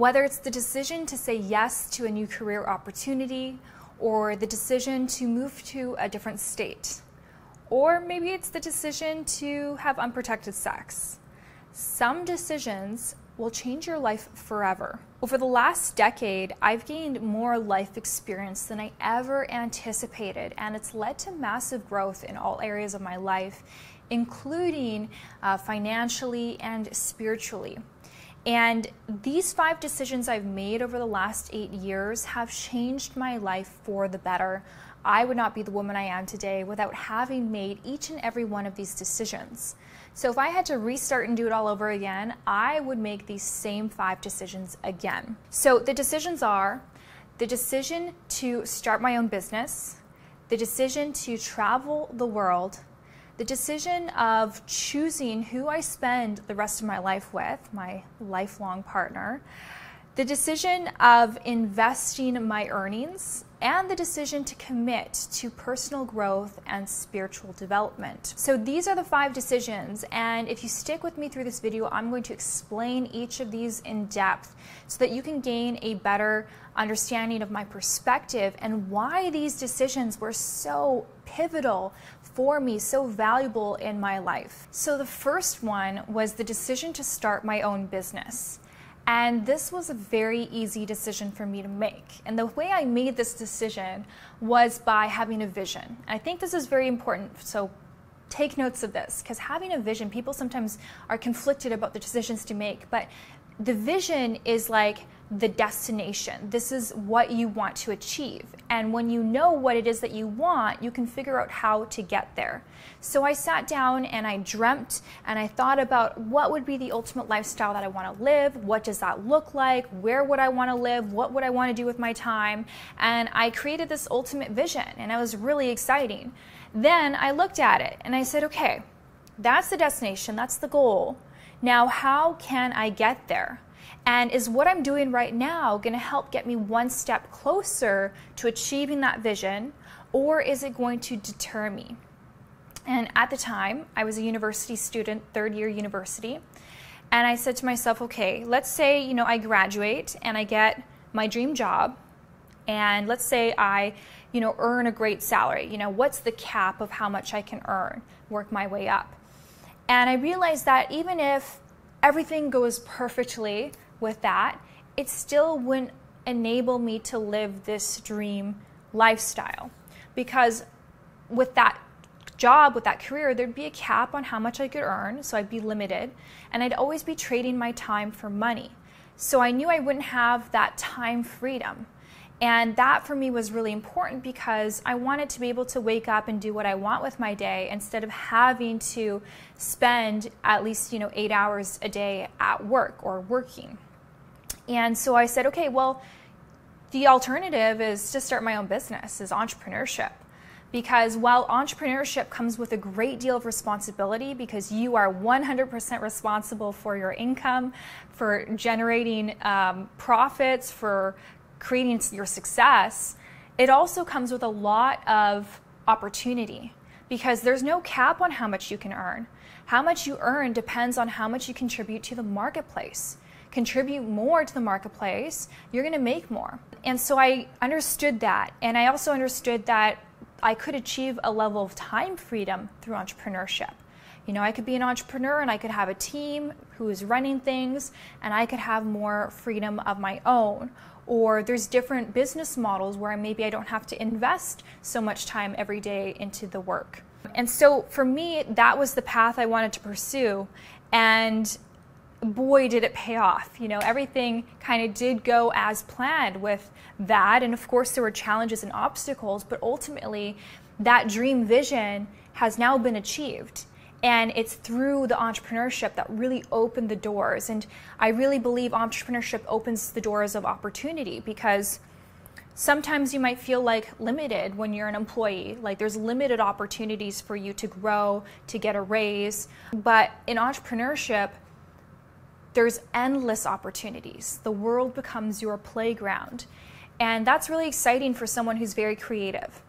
Whether it's the decision to say yes to a new career opportunity, or the decision to move to a different state, or maybe it's the decision to have unprotected sex. Some decisions will change your life forever. Over the last decade, I've gained more life experience than I ever anticipated, and it's led to massive growth in all areas of my life, including financially and spiritually. And these 5 decisions I've made over the last 8 years have changed my life for the better. I would not be the woman I am today without having made each and every one of these decisions. So if I had to restart and do it all over again, I would make these same 5 decisions again. So the decisions are the decision to start my own business, the decision to travel the world, the decision of choosing who I spend the rest of my life with, my lifelong partner, the decision of investing my earnings, and the decision to commit to personal growth and spiritual development. So these are the 5 decisions, and if you stick with me through this video, I'm going to explain each of these in depth so that you can gain a better understanding of my perspective and why these decisions were so pivotal for me, so valuable in my life. So the first one was the decision to start my own business. And this was a very easy decision for me to make. And the way I made this decision was by having a vision. I think this is very important, so take notes of this, because having a vision, people sometimes are conflicted about the decisions to make, but the vision is like the destination. This is what you want to achieve. And when you know what it is that you want, you can figure out how to get there. So I sat down and I dreamt and I thought about what would be the ultimate lifestyle that I want to live. What does that look like? Where would I want to live? What would I want to do with my time? And I created this ultimate vision, and it was really exciting. Then I looked at it and I said, okay, that's the destination, that's the goal. Now, how can I get there? And is what I'm doing right now going to help get me one step closer to achieving that vision, or is it going to deter me? And at the time, I was a university student, 3rd year university, and I said to myself, okay, let's say, I graduate and I get my dream job, and let's say I, earn a great salary. What's the cap of how much I can earn, work my way up? And I realized that even if everything goes perfectly with that, it still wouldn't enable me to live this dream lifestyle. Because with that job, with that career, there'd be a cap on how much I could earn, so I'd be limited, and I'd always be trading my time for money. So I knew I wouldn't have that time freedom. And that for me was really important because I wanted to be able to wake up and do what I want with my day instead of having to spend at least 8 hours a day at work or working. And so I said, okay, well, the alternative is to start my own business, is entrepreneurship. Because while entrepreneurship comes with a great deal of responsibility, because you are 100% responsible for your income, for generating profits, for creating your success, it also comes with a lot of opportunity, because there's no cap on how much you can earn. How much you earn depends on how much you contribute to the marketplace. Contribute more to the marketplace, you're going to make more. And so I understood that, and I also understood that I could achieve a level of time freedom through entrepreneurship. I could be an entrepreneur and I could have a team who is running things, and I could have more freedom of my own. Or there's different business models where maybe I don't have to invest so much time every day into the work. And so for me, that was the path I wanted to pursue. And boy, did it pay off. Everything kind of did go as planned with that. And of course, there were challenges and obstacles, but ultimately, that dream vision has now been achieved. And it's through the entrepreneurship that really opened the doors. And I really believe entrepreneurship opens the doors of opportunity, because sometimes you might feel like limited when you're an employee. Like there's limited opportunities for you to grow, to get a raise. But in entrepreneurship, there's endless opportunities. The world becomes your playground. And that's really exciting for someone who's very creative.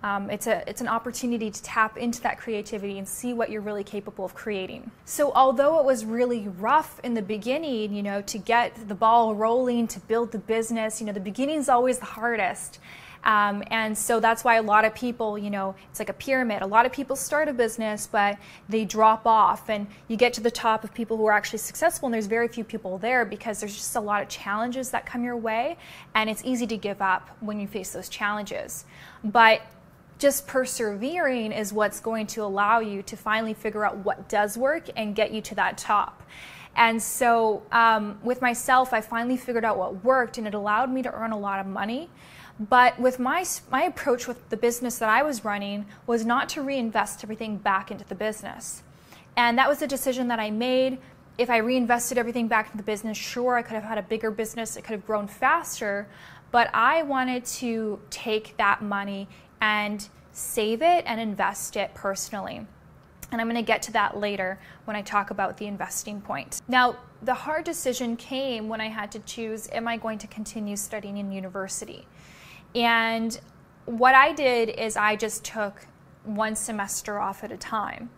It's an opportunity to tap into that creativity and see what you're really capable of creating. So although it was really rough in the beginning, to get the ball rolling, to build the business, the beginning's always the hardest. And so that's why a lot of people, it's like a pyramid. A lot of people start a business, but they drop off, and you get to the top of people who are actually successful, and there's very few people there because there's just a lot of challenges that come your way, and it's easy to give up when you face those challenges. But just persevering is what's going to allow you to finally figure out what does work and get you to that top. And so with myself, I finally figured out what worked, and it allowed me to earn a lot of money. But with my approach with the business that I was running was not to reinvest everything back into the business. And that was a decision that I made. If I reinvested everything back into the business, sure, I could have had a bigger business, it could have grown faster, but I wanted to take that money and save it and invest it personally. And I'm going to get to that later when I talk about the investing point. Now, the hard decision came when I had to choose, am I going to continue studying in university? And what I did is I just took one semester off at a time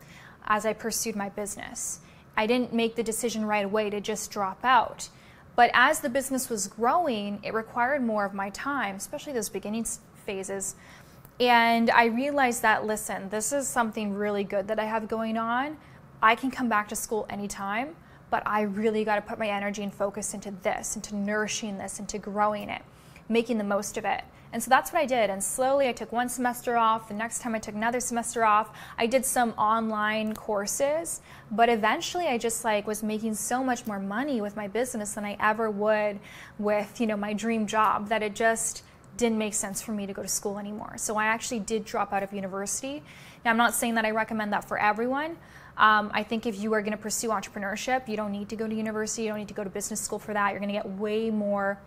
as I pursued my business. I didn't make the decision right away to just drop out. But as the business was growing, it required more of my time, especially those beginning phases. And I realized that, listen, this is something really good that I have going on. I can come back to school anytime, but I really got to put my energy and focus into this, into nourishing this, into growing it, making the most of it. And so that's what I did. And slowly I took one semester off. The next time I took another semester off. I did some online courses, but eventually I just was making so much more money with my business than I ever would with, my dream job, that it just didn't make sense for me to go to school anymore. So I actually did drop out of university. Now, I'm not saying that I recommend that for everyone. I think if you are going to pursue entrepreneurship, you don't need to go to university. You don't need to go to business school for that. You're going to get way more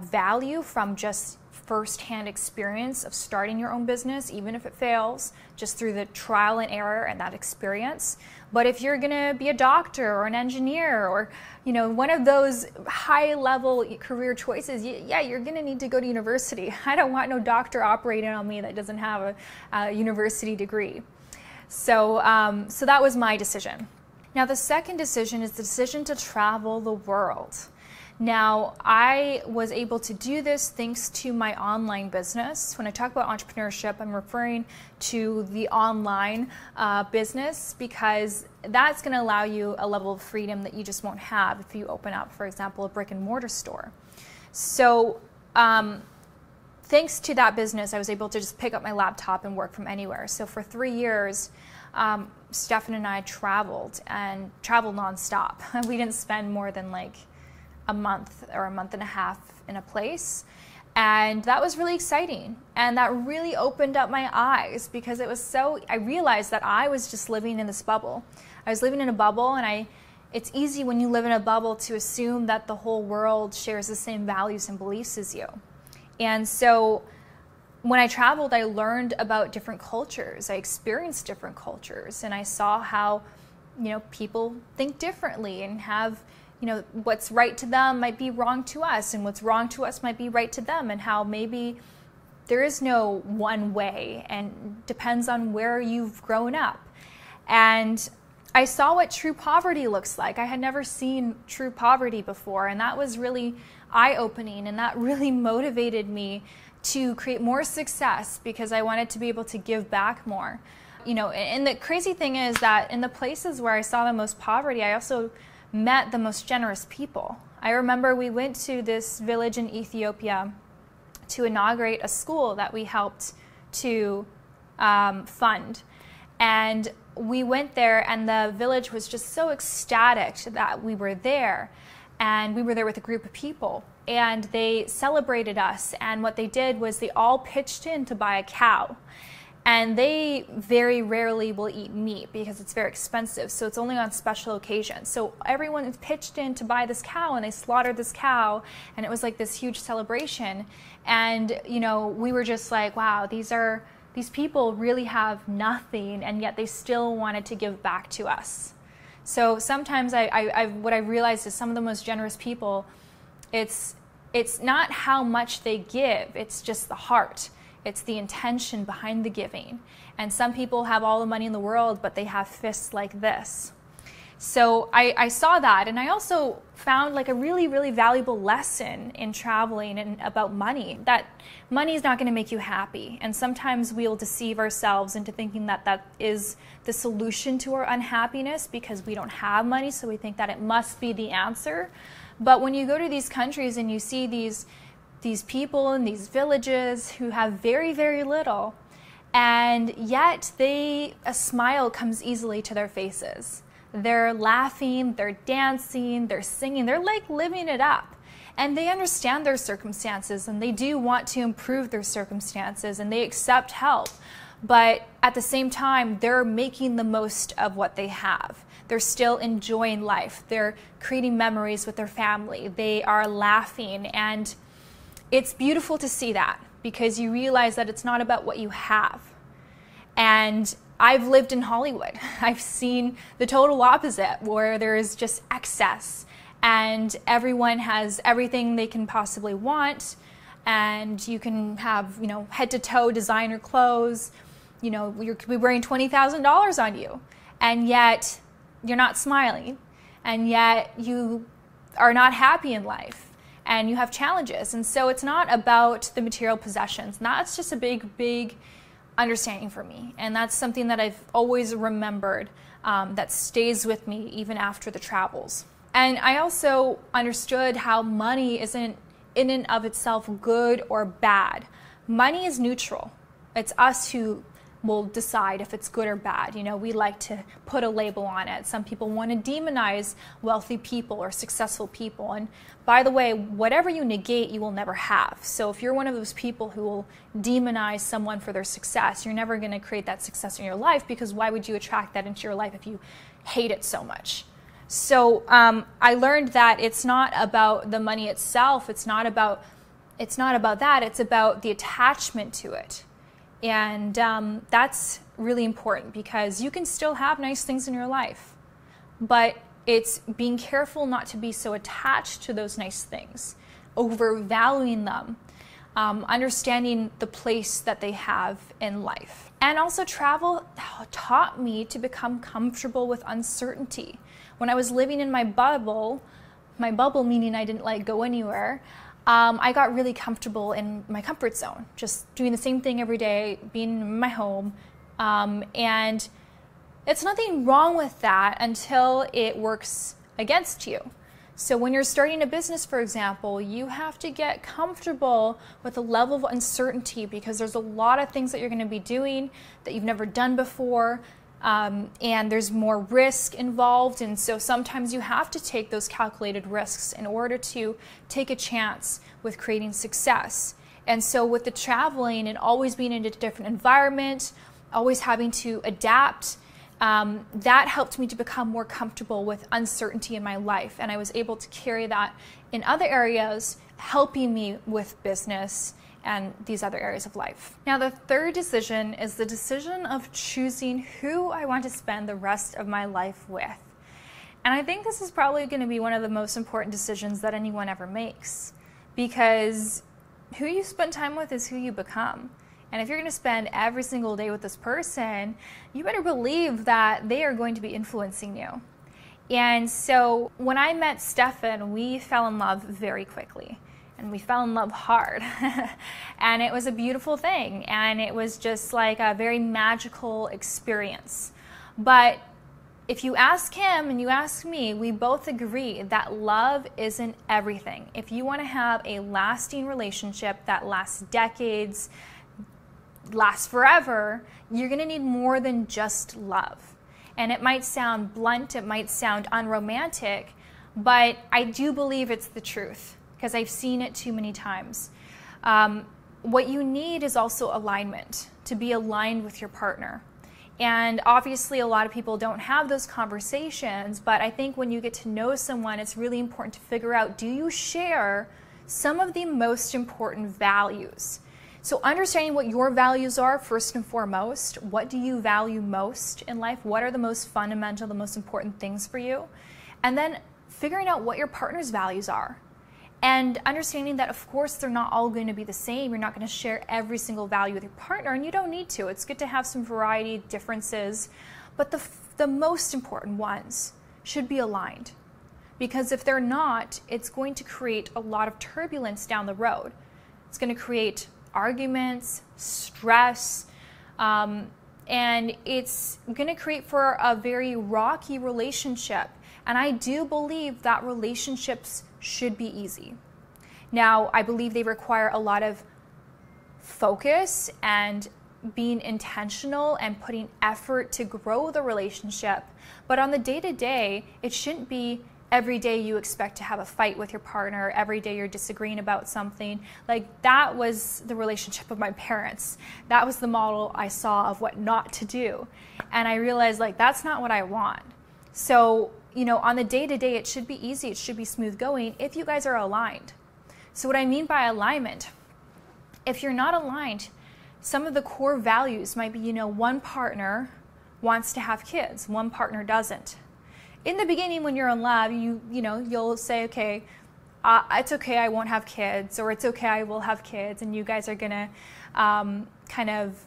value from just first-hand experience of starting your own business, even if it fails, just through the trial and error and that experience. But if you're going to be a doctor or an engineer or, one of those high-level career choices, you're going to need to go to university. I don't want no doctor operating on me that doesn't have a university degree. So that was my decision. Now, the second decision is the decision to travel the world. Now, I was able to do this thanks to my online business. When I talk about entrepreneurship, I'm referring to the online business, because that's going to allow you a level of freedom that you just won't have if you open up, for example, a brick and mortar store. So thanks to that business, I was able to just pick up my laptop and work from anywhere. So for 3 years, Stefan and I traveled nonstop. We didn't spend more than a month or a month and a half in a place. And that was really exciting. And that really opened up my eyes, because I realized that I was just living in this bubble. I was living in a bubble, and it's easy when you live in a bubble to assume that the whole world shares the same values and beliefs as you. And so when I traveled, I learned about different cultures. I experienced different cultures, and I saw how, people think differently and have, what's right to them might be wrong to us, and what's wrong to us might be right to them, and how maybe there is no one way and depends on where you've grown up. And I saw what true poverty looks like. I had never seen true poverty before, and that was really eye-opening, and that really motivated me to create more success, because I wanted to be able to give back more. And the crazy thing is that in the places where I saw the most poverty, I also met the most generous people. I remember we went to this village in Ethiopia to inaugurate a school that we helped to fund. And we went there, and the village was just so ecstatic that we were there. And we were there with a group of people, and they celebrated us. And what they did was they all pitched in to buy a cow. And they very rarely will eat meat because it's very expensive, so it's only on special occasions. So everyone pitched in to buy this cow, and they slaughtered this cow, and it was like this huge celebration. And we were just like, wow, these people really have nothing, and yet they still wanted to give back to us. So sometimes what I realized is some of the most generous people, it's not how much they give, it's just the heart. It's the intention behind the giving. And some people have all the money in the world, but they have fists like this. So I saw that, and I also found like a really, really valuable lesson in traveling and about money, that money is not going to make you happy. And sometimes we'll deceive ourselves into thinking that that is the solution to our unhappiness because we don't have money, so we think that it must be the answer. But when you go to these countries and you see these people in these villages who have very, very little, and yet a smile comes easily to their faces. They're laughing, they're dancing, they're singing, they're like living it up. And they understand their circumstances, and they do want to improve their circumstances, and they accept help. But at the same time, they're making the most of what they have. They're still enjoying life. They're creating memories with their family. They are laughing, and it's beautiful to see that because you realize that it's not about what you have. And I've lived in Hollywood. I've seen the total opposite, where there is just excess and everyone has everything they can possibly want, and you can have, head to toe designer clothes. You could be wearing $20,000 on you, and yet you're not smiling, and yet you are not happy in life, and you have challenges. And so it's not about the material possessions. And that's just a big, big understanding for me, and that's something that I've always remembered, that stays with me even after the travels. And I also understood how money isn't in and of itself good or bad. Money is neutral. It's us who will decide if it's good or bad. We like to put a label on it. Some people want to demonize wealthy people or successful people. And by the way, whatever you negate, you will never have. So if you're one of those people who will demonize someone for their success, you're never going to create that success in your life, because why would you attract that into your life if you hate it so much? So I learned that it's not about the money itself. It's not about that. It's about the attachment to it. And that's really important, because you can still have nice things in your life, but it's being careful not to be so attached to those nice things, overvaluing them, understanding the place that they have in life. And also, travel taught me to become comfortable with uncertainty. When I was living in my bubble meaning I didn't go anywhere, I got really comfortable in my comfort zone, just doing the same thing every day, being in my home. And it's nothing wrong with that until it works against you. So when you're starting a business, for example, you have to get comfortable with a level of uncertainty, because there's a lot of things that you're going to be doing that you've never done before. And there's more risk involved, and so sometimes you have to take those calculated risks in order to take a chance with creating success. And so with the traveling and always being in a different environment, always having to adapt, that helped me to become more comfortable with uncertainty in my life, and I was able to carry that in other areas, helping me with business and these other areas of life. Now, the third decision is the decision of choosing who I want to spend the rest of my life with. And I think this is probably going to be one of the most important decisions that anyone ever makes, because who you spend time with is who you become. And if you're going to spend every single day with this person, you better believe that they are going to be influencing you. And so when I met Stefan, we fell in love very quickly. And we fell in love hard. And it was a beautiful thing. And it was just like a very magical experience. But if you ask him and you ask me, we both agree that love isn't everything. If you want to have a lasting relationship that lasts decades, lasts forever, you're going to need more than just love. And it might sound blunt, it might sound unromantic, but I do believe it's the truth, because I've seen it too many times. What you need is also alignment, to be aligned with your partner. And obviously a lot of people don't have those conversations, but I think when you get to know someone, it's really important to figure out, do you share some of the most important values? So understanding what your values are first and foremost. What do you value most in life? What are the most fundamental, the most important things for you? And then figuring out what your partner's values are. And understanding that, of course, they're not all going to be the same. You're not going to share every single value with your partner, and you don't need to. It's good to have some variety, differences, but the most important ones should be aligned. Because if they're not, it's going to create a lot of turbulence down the road. It's going to create arguments, stress, and it's going to create for a very rocky relationship. And I do believe that relationships should be easy. Now, I believe they require a lot of focus and being intentional and putting effort to grow the relationship. But on the day-to-day, it shouldn't be every day you expect to have a fight with your partner, every day you're disagreeing about something. Like, that was the relationship of my parents. That was the model I saw of what not to do. And I realized, like, that's not what I want. So, you know, on the day-to-day, it should be easy, it should be smooth going if you guys are aligned. So what I mean by alignment, if you're not aligned, some of the core values might be, you know, one partner wants to have kids, one partner doesn't. In the beginning, when you're in love, you'll say, okay, it's okay, I won't have kids, or it's okay, I will have kids, and you guys are gonna kind of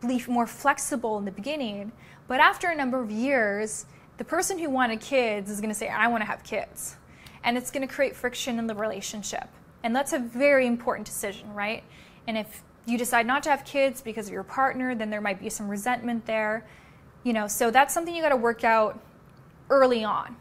be more flexible in the beginning. But after a number of years, the person who wanted kids is going to say, I want to have kids. And it's going to create friction in the relationship. And that's a very important decision, right? And if you decide not to have kids because of your partner, then there might be some resentment there. You know, so that's something you got to work out early on.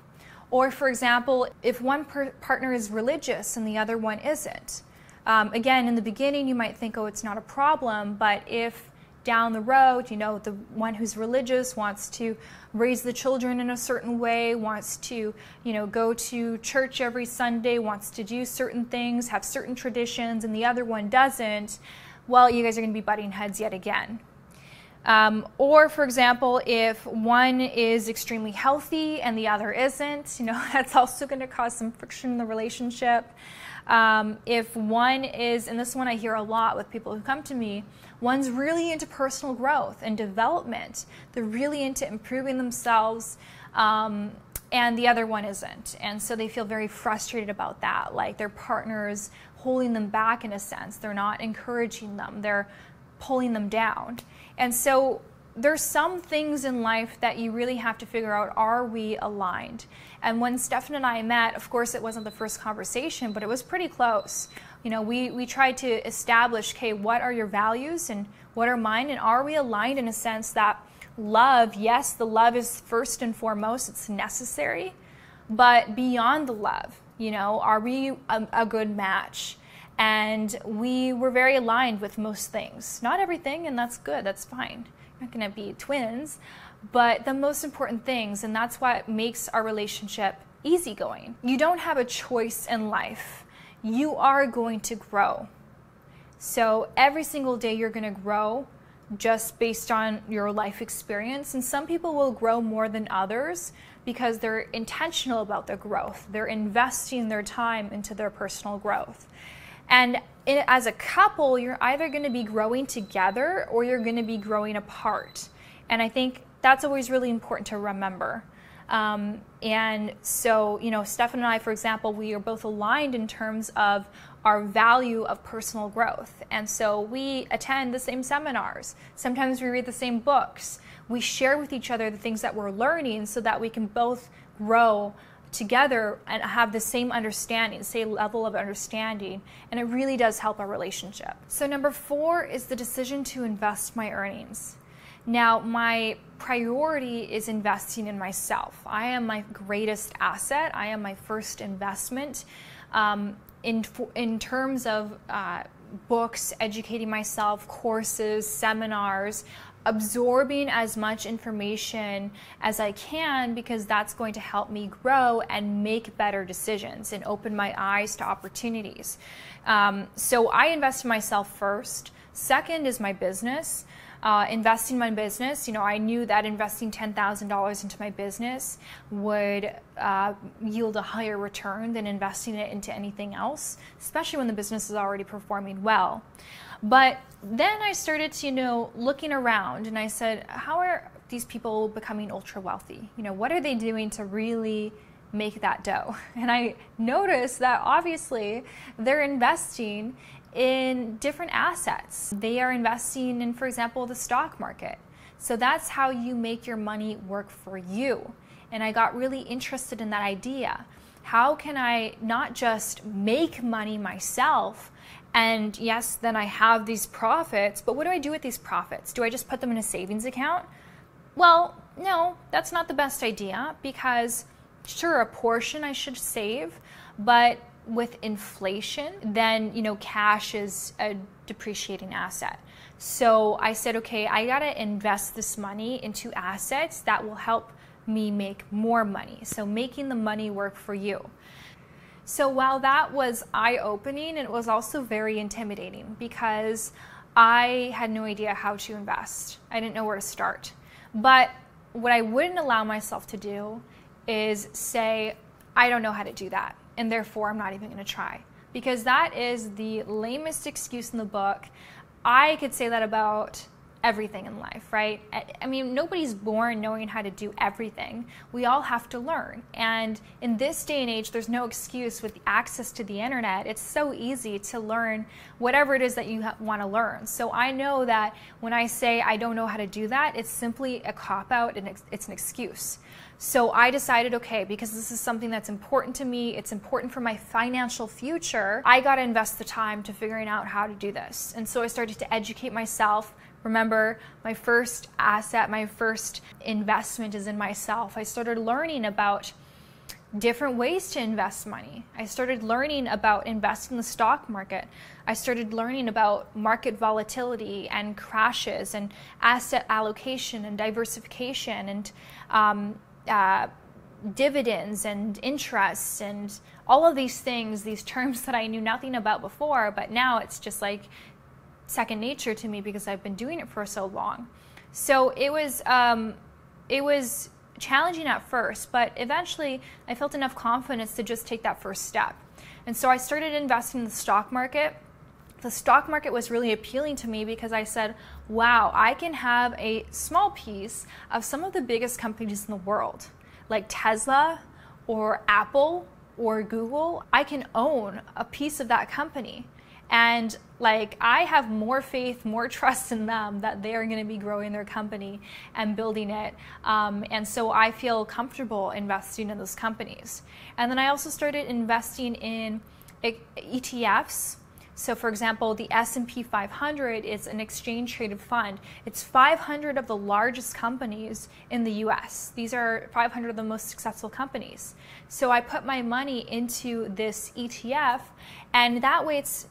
Or, for example, if one partner is religious and the other one isn't. Again, in the beginning, you might think, oh, it's not a problem. But if down the road, you know, the one who's religious wants to raise the children in a certain way, wants to, you know, go to church every Sunday, wants to do certain things, have certain traditions, and the other one doesn't, well, you guys are going to be butting heads yet again. Or, for example, if one is extremely healthy and the other isn't, you know, that's also going to cause some friction in the relationship. If one is, and this one I hear a lot with people who come to me, one's really into personal growth and development. They're really into improving themselves, and the other one isn't. And so they feel very frustrated about that, like their partner's holding them back in a sense. They're not encouraging them. They're pulling them down. And so there's some things in life that you really have to figure out, are we aligned? And when Stefan and I met, of course it wasn't the first conversation, but it was pretty close. You know, we tried to establish, okay, what are your values and what are mine? And are we aligned in a sense that love, yes, the love is first and foremost, it's necessary, but beyond the love, you know, are we a good match? And we were very aligned with most things. Not everything, and that's good, that's fine. Not going to be twins, but the most important things, and that's what makes our relationship easygoing. You don't have a choice in life. You are going to grow. So every single day you're going to grow just based on your life experience, and some people will grow more than others because they're intentional about their growth. They're investing their time into their personal growth. And as a couple, you're either going to be growing together or you're going to be growing apart. And I think that's always really important to remember. And so, you know, Stefan and I, for example, we are both aligned in terms of our value of personal growth. And so we attend the same seminars. Sometimes we read the same books. We share with each other the things that we're learning so that we can both grow together and have the same understanding, same level of understanding, and it really does help our relationship. So number 4 is the decision to invest my earnings. Now, my priority is investing in myself. I am my greatest asset. I am my first investment in terms of books, educating myself, courses, seminars, absorbing as much information as I can, because that's going to help me grow and make better decisions and open my eyes to opportunities. So I invest in myself first. Second is my business. Investing in my business, you know, I knew that investing $10,000 into my business would yield a higher return than investing it into anything else, especially when the business is already performing well. But then I started to, you know, looking around, and I said, how are these people becoming ultra wealthy? You know, what are they doing to really make that dough. And I noticed that obviously they're investing in different assets. They are investing in, for example, the stock market. So that's how you make your money work for you. And I got really interested in that idea. How can I not just make money myself, and yes, then I have these profits, but what do I do with these profits? Do I just put them in a savings account? Well, no, that's not the best idea, because sure, a portion I should save, but with inflation, then, cash is a depreciating asset. So I said, okay, I gotta invest this money into assets that will help me make more money. So making the money work for you. So while that was eye-opening, it was also very intimidating because I had no idea how to invest. I didn't know where to start. But what I wouldn't allow myself to do is say, I don't know how to do that, and therefore I'm not even going to try. Because that is the lamest excuse in the book. I could say that about everything in life, right? I mean, nobody's born knowing how to do everything. We all have to learn. And in this day and age, there's no excuse with access to the internet. It's so easy to learn whatever it is that you want to learn. So I know that when I say I don't know how to do that, it's simply a cop-out and it's an excuse. So I decided, okay, because this is something that's important to me, it's important for my financial future, I got to invest the time to figuring out how to do this. And so I started to educate myself. Remember, my first asset, my first investment is in myself. I started learning about different ways to invest money. I started learning about investing in the stock market. I started learning about market volatility and crashes and asset allocation and diversification and dividends and interest and all of these things, these terms that I knew nothing about before, but now it's just like second nature to me because I've been doing it for so long. So it was challenging at first, but eventually I felt enough confidence to just take that first step. And so I started investing in the stock market. The stock market was really appealing to me because I said, wow, I can have a small piece of some of the biggest companies in the world, like Tesla or Apple or Google. I can own a piece of that company. And I have more faith, more trust in them that they are going to be growing their company and building it. And so I feel comfortable investing in those companies. And then I also started investing in ETFs. So for example, the S&P 500 is an exchange traded fund. It's 500 of the largest companies in the US. These are 500 of the most successful companies. So I put my money into this ETF, and that way it's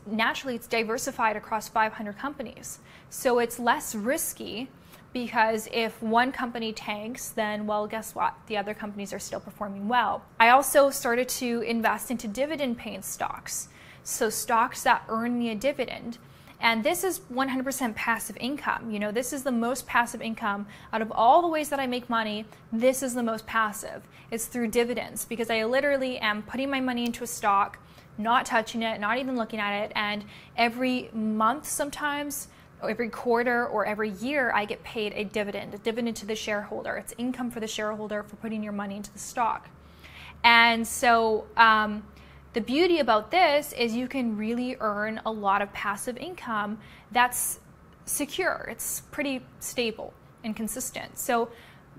diversified across 500 companies. So it's less risky because if one company tanks, then, well, guess what? The other companies are still performing well. I also started to invest into dividend-paying stocks. So stocks that earn me a dividend. And this is 100% passive income. This is the most passive income out of all the ways that I make money. This is the most passive. It's through dividends, because I literally am putting my money into a stock, not touching it, not even looking at it. And every month sometimes, or every quarter or every year, I get paid a dividend to the shareholder. It's income for the shareholder for putting your money into the stock. And so, the beauty about this is you can really earn a lot of passive income that's secure. It's pretty stable and consistent. So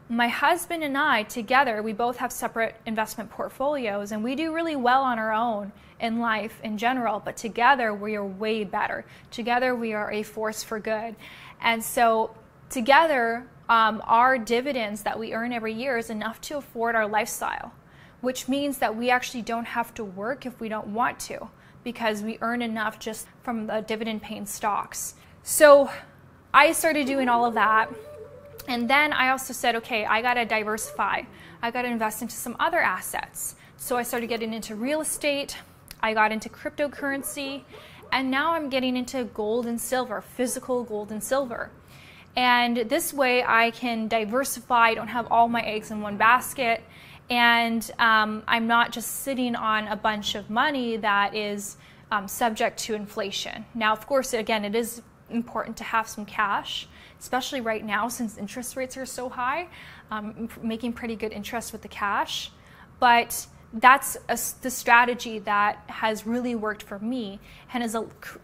my husband and I together, we both have separate investment portfolios, and we do really well on our own in life in general, but together we are way better. Together we are a force for good. And so together, our dividends that we earn every year is enough to afford our lifestyle, which means that we actually don't have to work if we don't want to, because we earn enough just from the dividend-paying stocks. So I started doing all of that, and then I also said, okay, I gotta diversify. I gotta invest into some other assets. So I started getting into real estate, I got into cryptocurrency, and now I'm getting into gold and silver, physical gold and silver. And this way I can diversify, I don't have all my eggs in one basket, and I'm not just sitting on a bunch of money that is subject to inflation. Now, of course, again, it is important to have some cash, especially right now since interest rates are so high, making pretty good interest with the cash. but that's the strategy that has really worked for me and has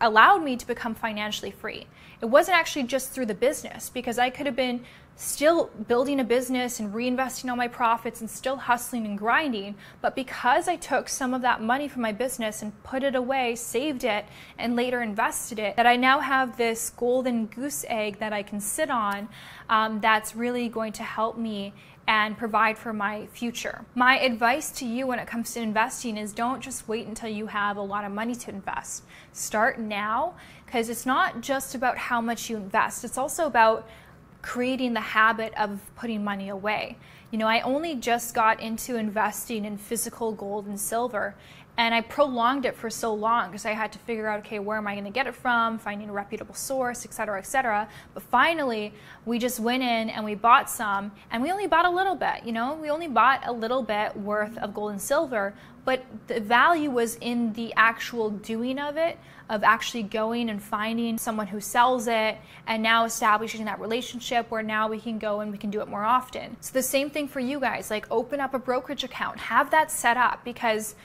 allowed me to become financially free. It wasn't actually just through the business, because I could have been still building a business and reinvesting all my profits and still hustling and grinding. But because I took some of that money from my business and put it away, saved it, and later invested it, that I now have this golden goose egg that I can sit on, that's really going to help me and provide for my future. My advice to you when it comes to investing is don't just wait until you have a lot of money to invest. Start now, because it's not just about how much you invest. It's also about creating the habit of putting money away. You know, I only just got into investing in physical gold and silver, and I prolonged it for so long because I had to figure out, okay, where am I going to get it from, finding a reputable source, et cetera, et cetera. But finally, we just went in and we bought some, and we only bought a little bit, you know, we only bought a little bit worth of gold and silver, but the value was in the actual doing of it, of actually going and finding someone who sells it, and now establishing that relationship where now we can go and we can do it more often. So the same thing for you guys, like open up a brokerage account, have that set up, because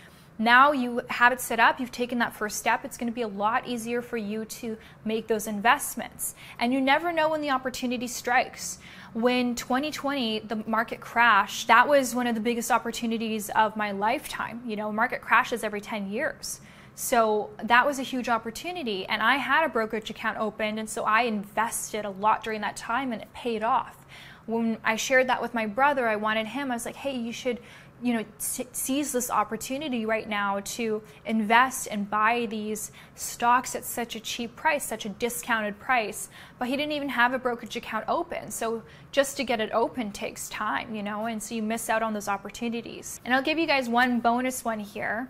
now you have it set up, you've taken that first step, it's going to be a lot easier for you to make those investments. And you never know when the opportunity strikes. When 2020, the market crashed, that was one of the biggest opportunities of my lifetime. You know, market crashes every 10 years. So that was a huge opportunity, and I had a brokerage account opened, and so I invested a lot during that time, and it paid off. When I shared that with my brother, I was like, hey, you should, you know, seize this opportunity right now to invest and buy these stocks at such a cheap price, such a discounted price. But he didn't even have a brokerage account open. So just to get it open takes time, you know, and so you miss out on those opportunities. And I'll give you guys one bonus one here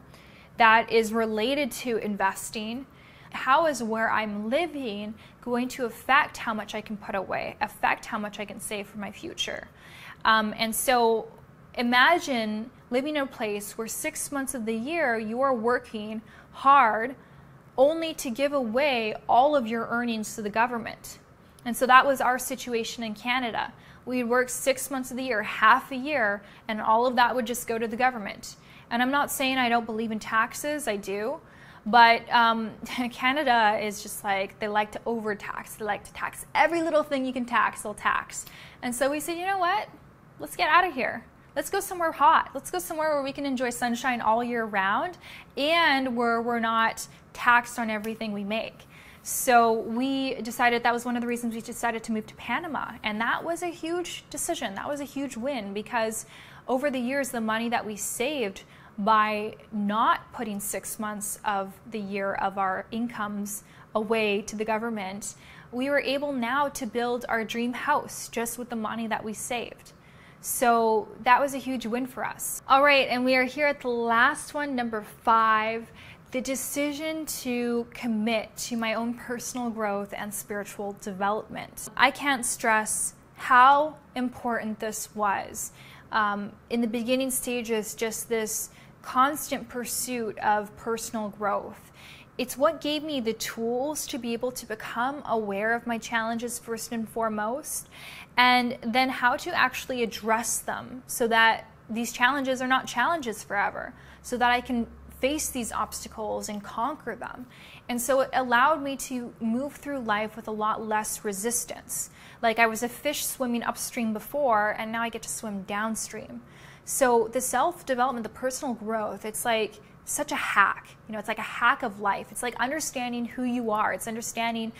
that is related to investing. How is where I'm living going to affect how much I can put away, affect how much I can save for my future? And so imagine living in a place where 6 months of the year you are working hard only to give away all of your earnings to the government. And so that was our situation in Canada. We'd work 6 months of the year, half a year, and all of that would just go to the government. And I'm not saying I don't believe in taxes, I do. But Canada is just like, they like to overtax. They like to tax every little thing you can tax, they'll tax. And so we said, you know what? Let's get out of here. Let's go somewhere hot. Let's go somewhere where we can enjoy sunshine all year round and where we're not taxed on everything we make. So we decided, that was one of the reasons we decided to move to Panama. And that was a huge decision. That was a huge win, because over the years, the money that we saved by not putting 6 months of the year of our incomes away to the government, we were able now to build our dream house just with the money that we saved. So that was a huge win for us. All right, and we are here at the last one, number 5, the decision to commit to my own personal growth and spiritual development. I can't stress how important this was. In the beginning stages, just this constant pursuit of personal growth. It's what gave me the tools to be able to become aware of my challenges first and foremost, and then how to actually address them so that these challenges are not challenges forever, so that I can face these obstacles and conquer them. And so it allowed me to move through life with a lot less resistance. Like I was a fish swimming upstream before, and now I get to swim downstream. So the self-development, the personal growth, it's like such a hack. You know, it's like a hack of life. It's like understanding who you are. It's understanding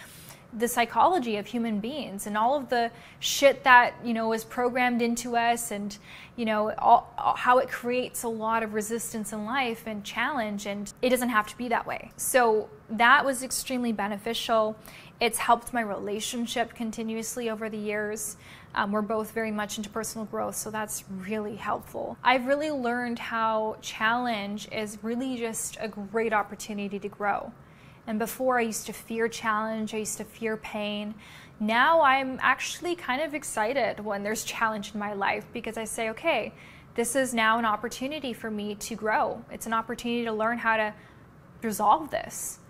the psychology of human beings and all of the shit that, you know, is programmed into us, and, you know, how it creates a lot of resistance in life and challenge, and it doesn't have to be that way. So that was extremely beneficial. It's helped my relationship continuously over the years. We're both very much into personal growth, so that's really helpful. I've really learned how challenge is really just a great opportunity to grow. And before, I used to fear challenge, I used to fear pain. Now I'm actually kind of excited when there's challenge in my life, because I say, okay, this is now an opportunity for me to grow. It's an opportunity to learn how to resolve this.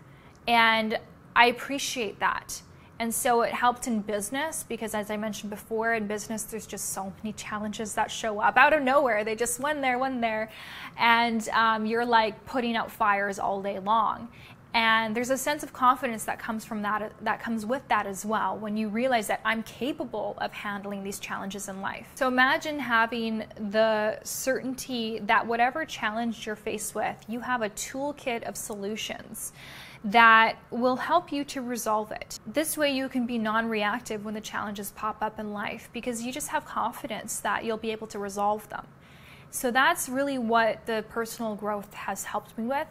And I appreciate that. And so it helped in business because, as I mentioned before, in business, there's just so many challenges that show up out of nowhere. They just one there. And you're like putting out fires all day long. And there's a sense of confidence that comes from that comes with that as well, when you realize that I'm capable of handling these challenges in life. So imagine having the certainty that whatever challenge you're faced with, you have a toolkit of solutions that will help you to resolve it. This way you can be non-reactive when the challenges pop up in life, because you just have confidence that you'll be able to resolve them. So that's really what the personal growth has helped me with.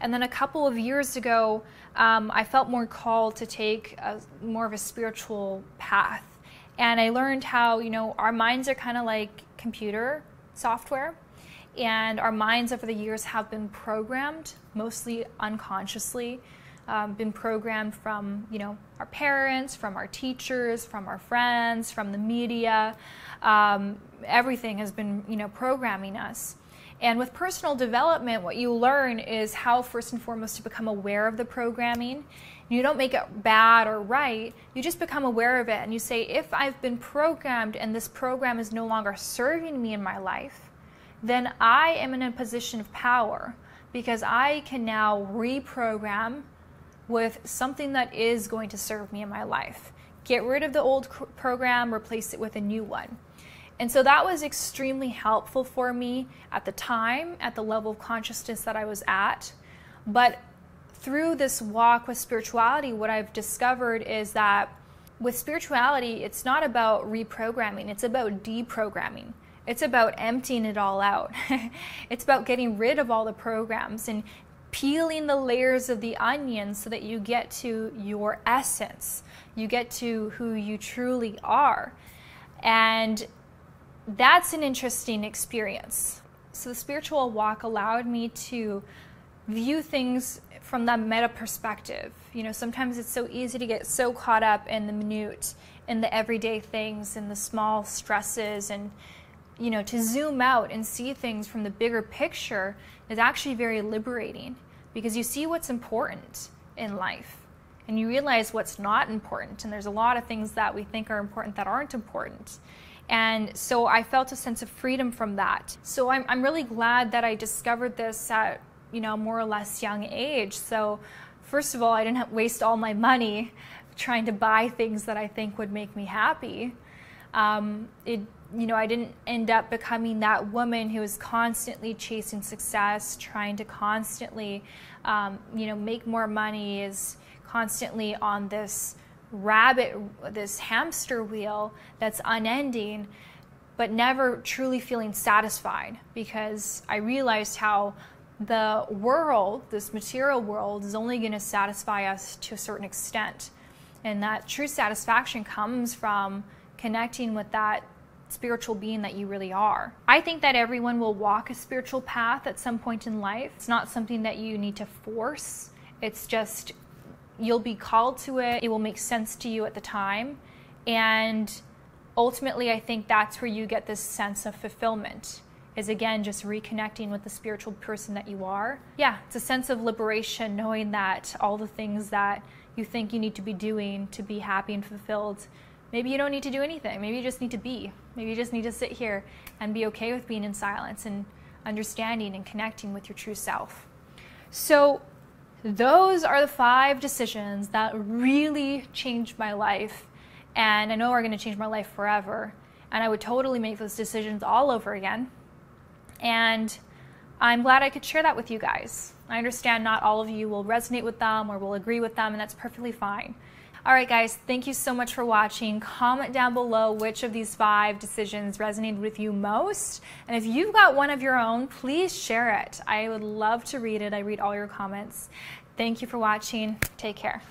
And then a couple of years ago, I felt more called to take more of a spiritual path. And I learned how, our minds are kind of like computer software. And our minds over the years have been programmed, mostly unconsciously, been programmed from, our parents, from our teachers, from our friends, from the media. Everything has been, programming us. And with personal development, what you learn is how, first and foremost, to become aware of the programming. You don't make it bad or right, you just become aware of it. And you say, if I've been programmed and this program is no longer serving me in my life, then I am in a position of power, because I can now reprogram with something that is going to serve me in my life. Get rid of the old program, replace it with a new one. And so that was extremely helpful for me at the time, at the level of consciousness that I was at. But through this walk with spirituality, what I've discovered is that with spirituality, it's not about reprogramming, it's about deprogramming. It's about emptying it all out. It's about getting rid of all the programs and peeling the layers of the onion so that you get to your essence. You get to who you truly are. And that's an interesting experience. So the spiritual walk allowed me to view things from that meta perspective. Sometimes it's so easy to get so caught up in the minute, in the everyday things, in the small stresses, and to zoom out and see things from the bigger picture is actually very liberating, because you see what's important in life and you realize what's not important. And there's a lot of things that we think are important that aren't important. And so I felt a sense of freedom from that. So I'm really glad that I discovered this at, more or less young age. So first of all, I didn't waste all my money trying to buy things that I think would make me happy. I didn't end up becoming that woman who was constantly chasing success, trying to constantly, make more money, is constantly on this this hamster wheel that's unending, but never truly feeling satisfied, because I realized how the world, this material world, is only going to satisfy us to a certain extent. And that true satisfaction comes from connecting with that spiritual being that you really are. I think that everyone will walk a spiritual path at some point in life. It's not something that you need to force. It's just, you'll be called to it. It will make sense to you at the time. And ultimately, I think that's where you get this sense of fulfillment, is again, just reconnecting with the spiritual person that you are. Yeah, it's a sense of liberation, knowing that all the things that you think you need to be doing to be happy and fulfilled, maybe you don't need to do anything. Maybe you just need to be. Maybe you just need to sit here and be okay with being in silence and understanding and connecting with your true self. So those are the 5 decisions that really changed my life. And I know are going to change my life forever. And I would totally make those decisions all over again. And I'm glad I could share that with you guys. I understand not all of you will resonate with them or will agree with them, and that's perfectly fine. All right, guys, thank you so much for watching. Comment down below which of these 5 decisions resonated with you most. And if you've got one of your own, please share it. I would love to read it. I read all your comments. Thank you for watching. Take care.